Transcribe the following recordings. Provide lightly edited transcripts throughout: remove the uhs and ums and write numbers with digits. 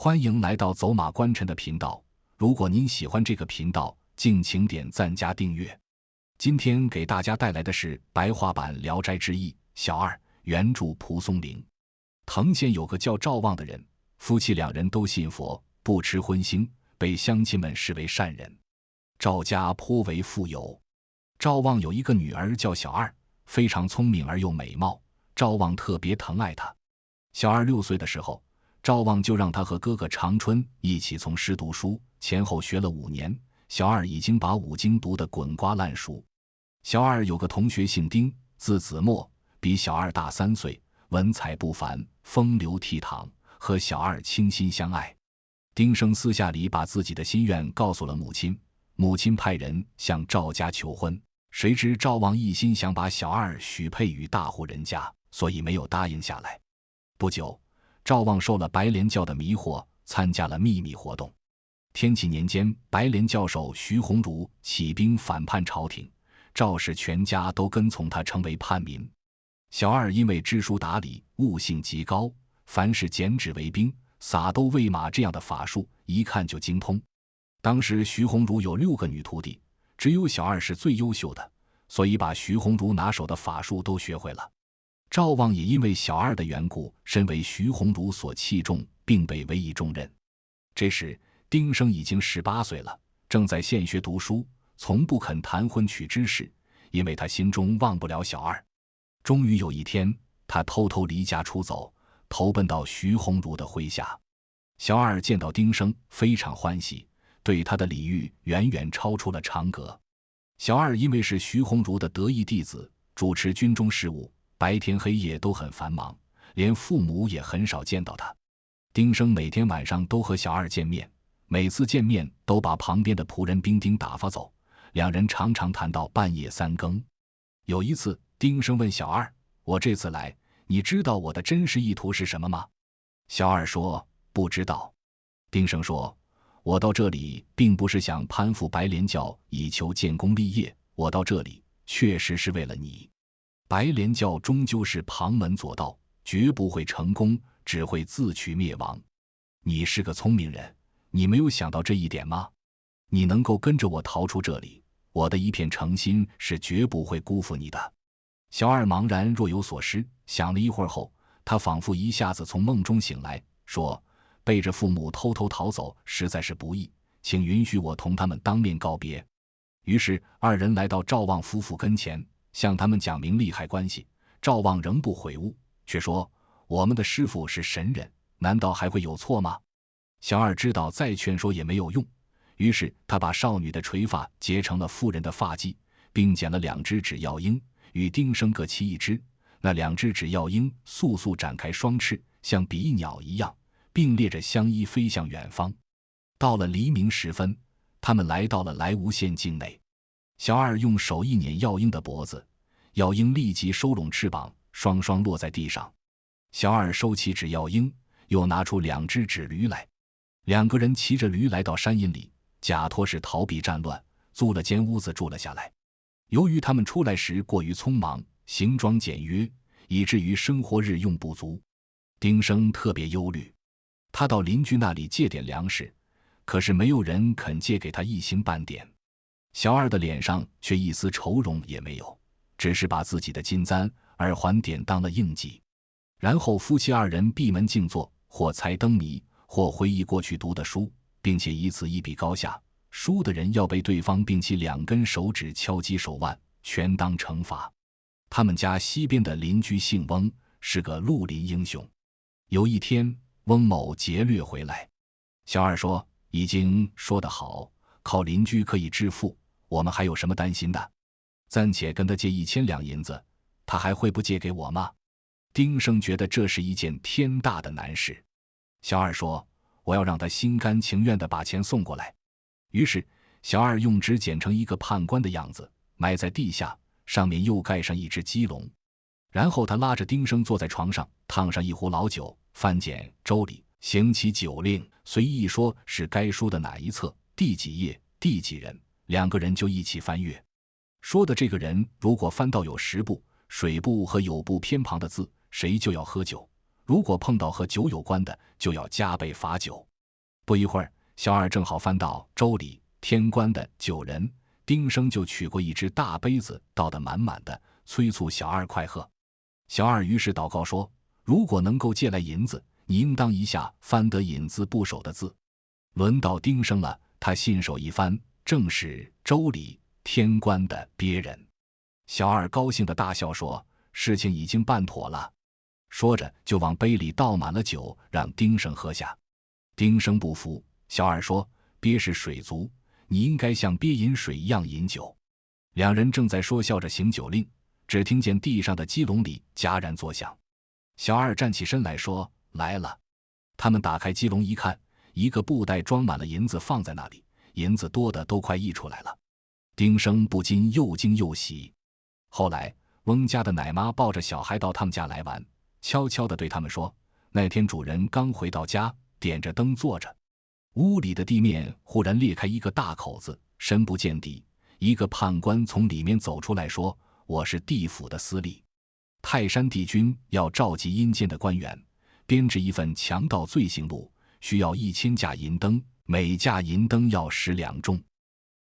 欢迎来到走马观尘的频道。如果您喜欢这个频道，敬请点赞加订阅。今天给大家带来的是白话版《聊斋志异》小二，原著蒲松龄。藤县有个叫赵望的人，夫妻两人都信佛，不吃荤腥，被乡亲们视为善人。赵家颇为富有。赵望有一个女儿叫小二，非常聪明而又美貌，赵望特别疼爱她。小二6岁的时候，赵望就让他和哥哥长春一起从师读书，前后学了5年，小二已经把5经读得滚瓜烂熟。小二有个同学姓丁，字子墨，比小二大3岁，文采不凡，风流倜傥，和小二倾心相爱。丁生私下里把自己的心愿告诉了母亲，母亲派人向赵家求婚，谁知赵望一心想把小二许配于大户人家，所以没有答应下来。不久，赵望受了白莲教的迷惑，参加了秘密活动。天启年间，白莲教授徐鸿儒起兵反叛朝廷，赵氏全家都跟从他，成为叛民。小二因为知书达理，悟性极高，凡是剪纸为兵、撒豆喂马这样的法术，一看就精通。当时徐鸿儒有6个女徒弟，只有小二是最优秀的，所以把徐鸿儒拿手的法术都学会了。赵望也因为小二的缘故，深为徐鸿儒所器重，并被委以重任。这时丁生已经18岁了，正在县学读书，从不肯谈婚娶之事，因为他心中忘不了小二。终于有一天，他偷偷离家出走，投奔到徐鸿儒的麾下。小二见到丁生非常欢喜，对他的礼遇远远超出了常格。小二因为是徐鸿儒的得意弟子，主持军中事务，白天黑夜都很繁忙，连父母也很少见到他。丁生每天晚上都和小二见面，每次见面都把旁边的仆人兵丁打发走，两人常常谈到半夜3更。有一次，丁生问小二：“我这次来，你知道我的真实意图是什么吗？”小二说：“不知道。”丁生说：“我到这里并不是想攀附白莲教以求建功立业，我到这里确实是为了你。白莲教终究是旁门左道，绝不会成功，只会自取灭亡。你是个聪明人，你没有想到这一点吗？你能够跟着我逃出这里，我的一片诚心是绝不会辜负你的。”小二茫然若有所失，想了一会儿后，他仿佛一下子从梦中醒来，说：“背着父母偷偷逃走实在是不易，请允许我同他们当面告别。”于是二人来到赵望夫妇跟前，向他们讲明利害关系。赵望仍不悔悟，却说：“我们的师父是神人，难道还会有错吗？”小二知道再劝说也没有用，于是他把少女的垂发结成了妇人的发髻，并剪了2只纸药鹰，与丁生各骑1只。那2只纸药鹰速速展开双翅，像比翼鸟一样，并列着相依飞向远方。到了黎明时分，他们来到了莱芜县境内。小二用手一捻药鹰的脖子，药鹰立即收拢翅膀，双双落在地上。小二收起纸药鹰，又拿出2只纸驴来。2个人骑着驴来到山阴里，假托是逃避战乱，租了间屋子住了下来。由于他们出来时过于匆忙，行装简约，以至于生活日用不足。丁生特别忧虑，他到邻居那里借点粮食，可是没有人肯借给他1星半点。小二的脸上却一丝愁容也没有，只是把自己的金簪、耳环典当了应季。然后夫妻2人闭门静坐，或猜灯谜，或回忆过去读的书，并且以此一比高下，输的人要被对方并其2根手指敲击手腕，全当惩罚。他们家西边的邻居姓翁，是个绿林英雄。有一天，翁某劫掠回来，小二说：“已经说得好，靠邻居可以致富，我们还有什么担心的？暂且跟他借1000两银子，他还会不借给我吗？”丁生觉得这是一件天大的难事。小二说：“我要让他心甘情愿地把钱送过来。”于是小二用纸剪成一个判官的样子，埋在地下，上面又盖上1只鸡笼。然后他拉着丁生坐在床上，烫上1壶老酒，翻检周礼，行起酒令，随意说是该书的哪一册，第几页，第几人，2个人就一起翻阅。说的这个人如果翻到有10部、水部和有部偏旁的字，谁就要喝酒；如果碰到和酒有关的，就要加倍罚酒。不一会儿，小二正好翻到周礼天官的9人，丁生就取过一只大杯子，倒得满满的，催促小二快喝。小二于是祷告说：如果能够借来银子，你应当一下翻得引字部首的字。轮到丁生了，他信手一翻，正是周礼天官的鳖人。小二高兴地大笑说：事情已经办妥了。说着就往杯里倒满了酒，让丁生喝下。丁生不服，小二说：鳖是水族，你应该像鳖饮水一样饮酒。两人正在说笑着行酒令，只听见地上的鸡笼里戛然作响。小二站起身来说：来了。他们打开鸡笼一看，一个布袋装满了银子放在那里，银子多的都快溢出来了。丁生不禁又惊又喜。后来翁家的奶妈抱着小孩到他们家来玩，悄悄地对他们说：那天主人刚回到家，点着灯坐着，屋里的地面忽然裂开一个大口子，深不见底。一个判官从里面走出来说：我是地府的司隶，泰山帝君要召集阴间的官员，编制一份强盗罪行录，需要1000架银灯，每架银灯要10两重。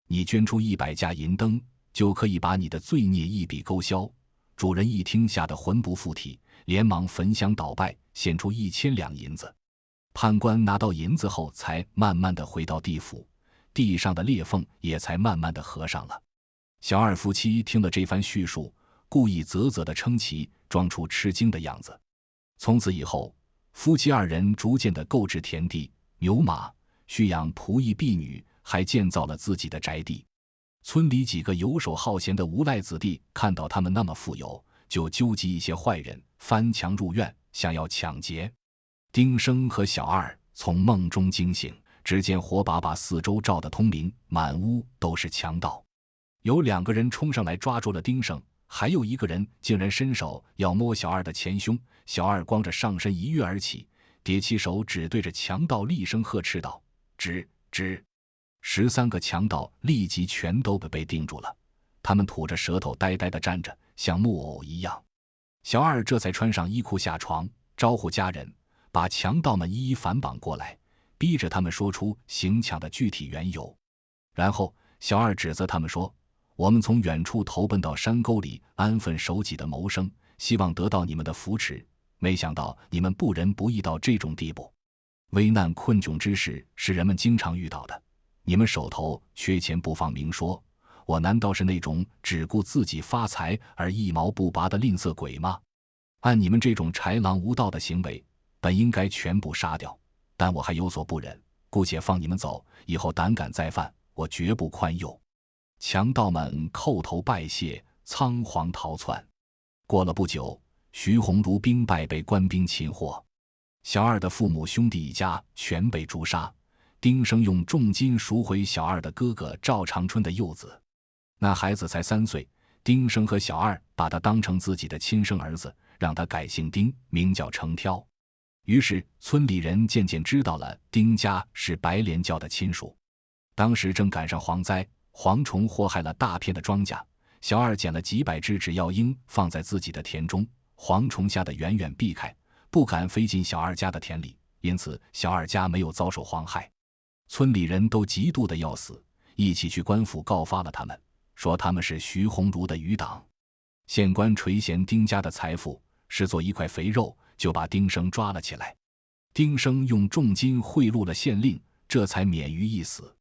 你捐出100架银灯，就可以把你的罪孽一笔勾销。主人一听，吓得魂不附体，连忙焚香祷拜，献出1000两银子。判官拿到银子后，才慢慢地回到地府，地上的裂缝也才慢慢地合上了。小二夫妻听了这番叙述，故意啧啧地称奇，装出吃惊的样子。从此以后，夫妻2人逐渐地购置田地、牛马，蓄养仆役婢女，还建造了自己的宅地。村里几个游手好闲的无赖子弟看到他们那么富有，就纠集一些坏人，翻墙入院，想要抢劫。丁生和小二从梦中惊醒，只见火把把四周照得通明，满屋都是强盗。有2个人冲上来抓住了丁生，还有1个人竟然伸手要摸小二的前胸。小二光着上身一跃而起，叠起手指对着强盗厉声呵斥道：止！13个强盗立即全都被定住了，他们吐着舌头呆呆地站着，像木偶一样。小二这才穿上衣裤下床，招呼家人，把强盗们一一反绑过来，逼着他们说出行抢的具体缘由。然后小二指责他们说：我们从远处投奔到山沟里安分守己的谋生，希望得到你们的扶持，没想到你们不仁不义到这种地步。危难困窘之事是人们经常遇到的，你们手头缺钱不妨明说，我难道是那种只顾自己发财而一毛不拔的吝啬鬼吗？按你们这种豺狼无道的行为，本应该全部杀掉，但我还有所不忍，姑且放你们走，以后胆敢再犯，我绝不宽宥。强盗们叩头拜谢，仓皇逃窜。过了不久，徐鸿儒兵败，被官兵擒获。小二的父母兄弟一家全被诛杀。丁生用重金赎回小二的哥哥赵长春的幼子，那孩子才3岁。丁生和小二把他当成自己的亲生儿子，让他改姓丁，名叫程挑。于是村里人渐渐知道了丁家是白莲教的亲属。当时正赶上蝗灾，蝗虫祸害了大片的庄稼，小二捡了几百只纸药鹰放在自己的田中，蝗虫吓得远远避开，不敢飞进小二家的田里，因此小二家没有遭受蝗害。村里人都嫉妒得要死，一起去官府告发了他们，说他们是徐鸿儒的余党。县官垂涎丁家的财富，视作一块肥肉，就把丁生抓了起来。丁生用重金贿赂了县令，这才免于一死。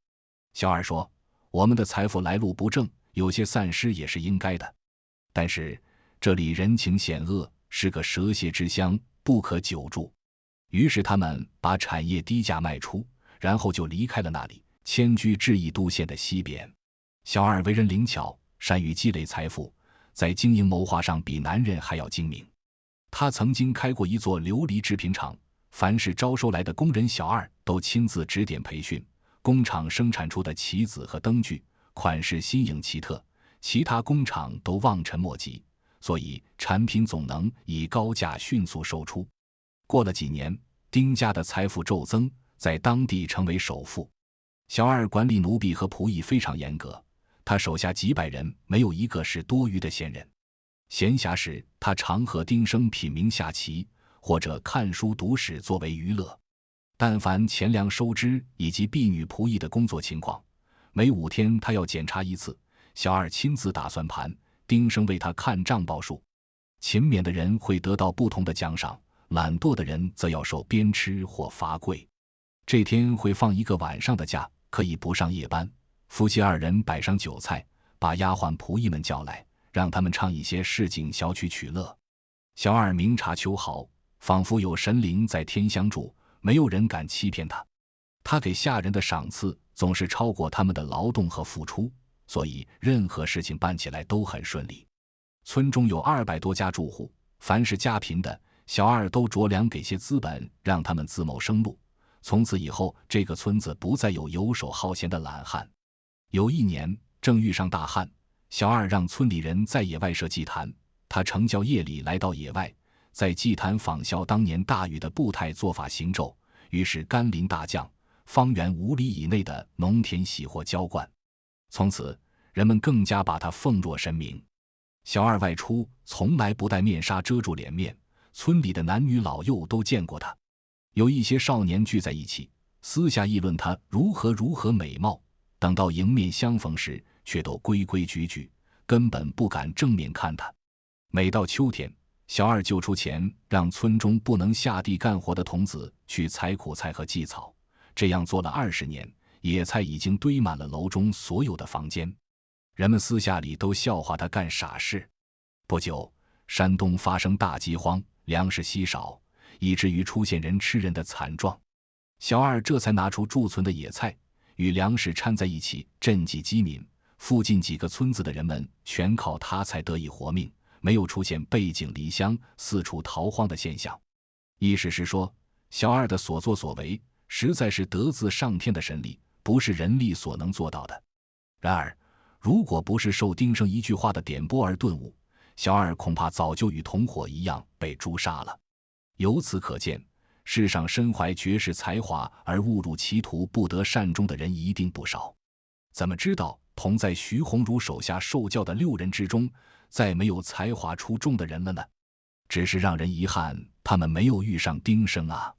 小二说：我们的财富来路不正，有些散失也是应该的，但是这里人情险恶，是个蛇蝎之乡，不可久住。于是他们把产业低价卖出，然后就离开了那里，迁居至义都县的西边。小二为人灵巧，善于积累财富，在经营谋划上比男人还要精明。他曾经开过一座琉璃制品厂，凡是招收来的工人，小二都亲自指点培训。工厂生产出的棋子和灯具款式新颖奇特，其他工厂都望尘莫及，所以产品总能以高价迅速售出。过了几年，丁家的财富骤增，在当地成为首富。小二管理奴婢和仆役非常严格，他手下几百人没有一个是多余的闲人。闲暇时，他常和丁生品茗下棋，或者看书读史作为娱乐。但凡钱粮收支以及婢女仆役的工作情况，每5天他要检查一次。小二亲自打算盘，丁生为他看账报数。勤勉的人会得到不同的奖赏，懒惰的人则要受鞭笞或罚跪。这天会放1个晚上的假，可以不上夜班。夫妻2人摆上酒菜，把丫鬟仆役们叫来，让他们唱一些市井小曲取乐。小二明察秋毫，仿佛有神灵在天相助，没有人敢欺骗他。他给下人的赏赐总是超过他们的劳动和付出，所以任何事情办起来都很顺利。村中有200多家住户，凡是家贫的，小二都酌量给些资本，让他们自谋生路。从此以后，这个村子不再有游手好闲的懒汉。有一年正遇上大旱，小二让村里人在野外设祭坛，他乘轿夜里来到野外，在祭坛仿效当年大禹的步态做法行咒，于是甘霖大降，方圆5里以内的农田喜获浇灌。从此人们更加把他奉若神明。小二外出从来不戴面纱遮住脸面，村里的男女老幼都见过他。有一些少年聚在一起，私下议论他如何美貌，等到迎面相逢时，却都规规矩矩，根本不敢正面看他。每到秋天，小二就出钱让村中不能下地干活的童子去采苦菜和祭草，这样做了20年，野菜已经堆满了楼中所有的房间。人们私下里都笑话他干傻事。不久，山东发生大饥荒，粮食稀少，以至于出现人吃人的惨状。小二这才拿出贮存的野菜与粮食掺在一起赈济饥民，附近几个村子的人们全靠他才得以活命，没有出现背井离乡、四处逃荒的现象。意思是说，小二的所作所为实在是得自上天的神力，不是人力所能做到的。然而，如果不是受丁生一句话的点拨而顿悟，小二恐怕早就与同伙一样被诛杀了。由此可见，世上身怀绝世才华而误入歧途不得善终的人一定不少。怎么知道同在徐鸿儒手下受教的6人之中，再没有才华出众的人了呢？只是让人遗憾，他们没有遇上丁生啊。